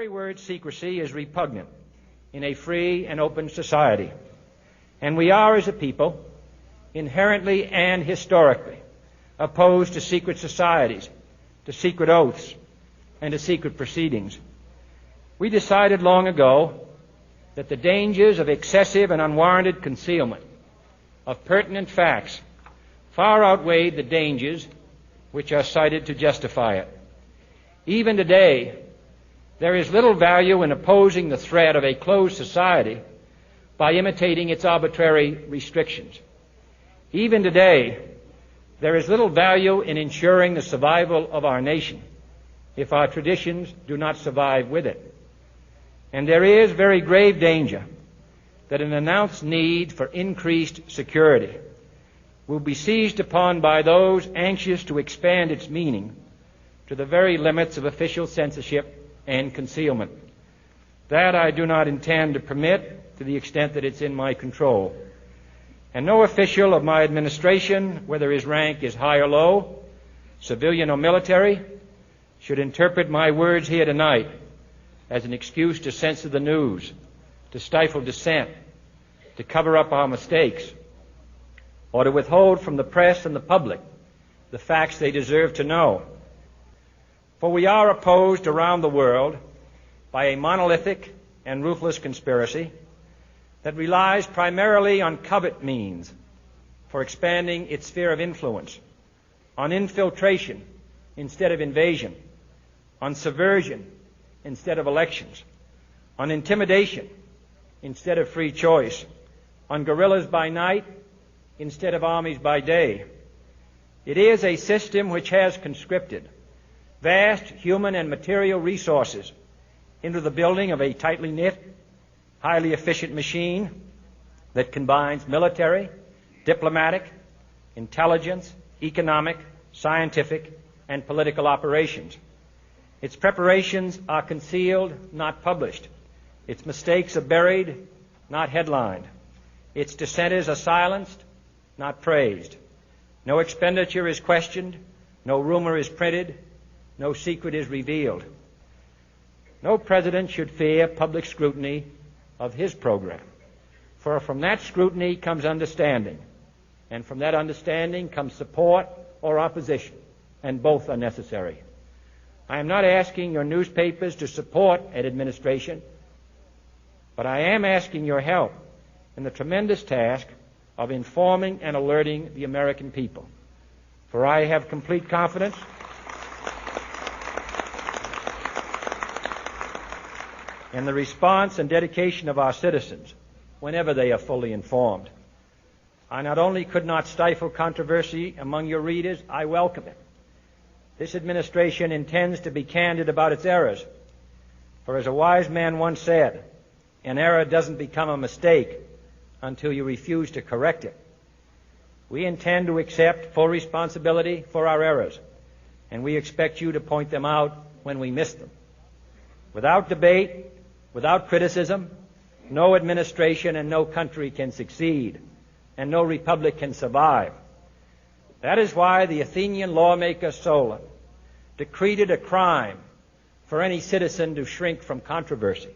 very word secrecy is repugnant in a free and open society. And we are, as a people, inherently and historically opposed to secret societies, to secret oaths, and to secret proceedings. We decided long ago that the dangers of excessive and unwarranted concealment of pertinent facts far outweighed the dangers which are cited to justify it. Even today, there is little value in opposing the threat of a closed society by imitating its arbitrary restrictions. Even today, there is little value in ensuring the survival of our nation if our traditions do not survive with it. And there is very grave danger that an announced need for increased security will be seized upon by those anxious to expand its meaning to the very limits of official censorship and concealment. That I do not intend to permit to the extent that it's in my control. And no official of my administration, whether his rank is high or low, civilian or military, should interpret my words here tonight as an excuse to censor the news, to stifle dissent, to cover up our mistakes, or to withhold from the press and the public the facts they deserve to know. For we are opposed around the world by a monolithic and ruthless conspiracy that relies primarily on covert means for expanding its sphere of influence, on infiltration instead of invasion, on subversion instead of elections, on intimidation instead of free choice, on guerrillas by night instead of armies by day. It is a system which has conscripted vast human and material resources into the building of a tightly knit, highly efficient machine that combines military, diplomatic, intelligence, economic, scientific, and political operations. Its preparations are concealed, not published. Its mistakes are buried, not headlined. Its dissenters are silenced, not praised. No expenditure is questioned, no rumor is printed, no secret is revealed. No president should fear public scrutiny of his program, for from that scrutiny comes understanding, and from that understanding comes support or opposition, and both are necessary. I am not asking your newspapers to support an administration, but I am asking your help in the tremendous task of informing and alerting the American people. For I have complete confidence in the response and dedication of our citizens whenever they are fully informed. I not only could not stifle controversy among your readers, I welcome it. This administration intends to be candid about its errors. For as a wise man once said, an error doesn't become a mistake until you refuse to correct it. We intend to accept full responsibility for our errors, and we expect you to point them out when we miss them. Without debate, without criticism, no administration and no country can succeed, and no republic can survive. That is why the Athenian lawmaker Solon decreed it a crime for any citizen to shrink from controversy.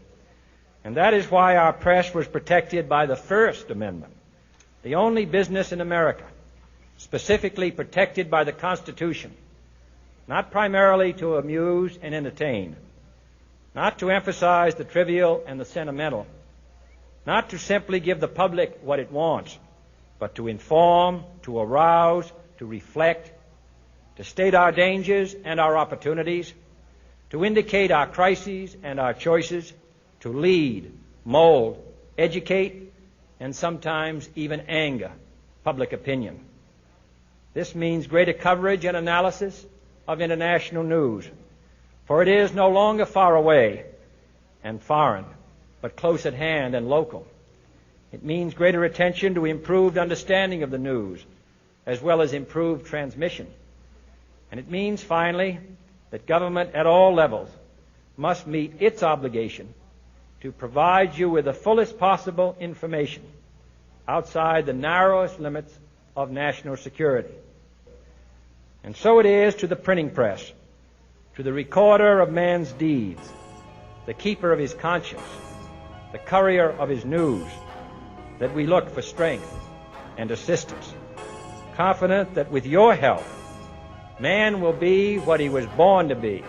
And that is why our press was protected by the First Amendment, the only business in America specifically protected by the Constitution, not primarily to amuse and entertain, not to emphasize the trivial and the sentimental, not to simply give the public what it wants, but to inform, to arouse, to reflect, to state our dangers and our opportunities, to indicate our crises and our choices, to lead, mold, educate, and sometimes even anger public opinion. This means greater coverage and analysis of international news, for it is no longer far away and foreign, but close at hand and local. It means greater attention to improved understanding of the news, as well as improved transmission. And it means, finally, that government at all levels must meet its obligation to provide you with the fullest possible information outside the narrowest limits of national security. And so it is to the printing press, to the recorder of man's deeds, the keeper of his conscience, the courier of his news, that we look for strength and assistance, confident that with your help, man will be what he was born to be,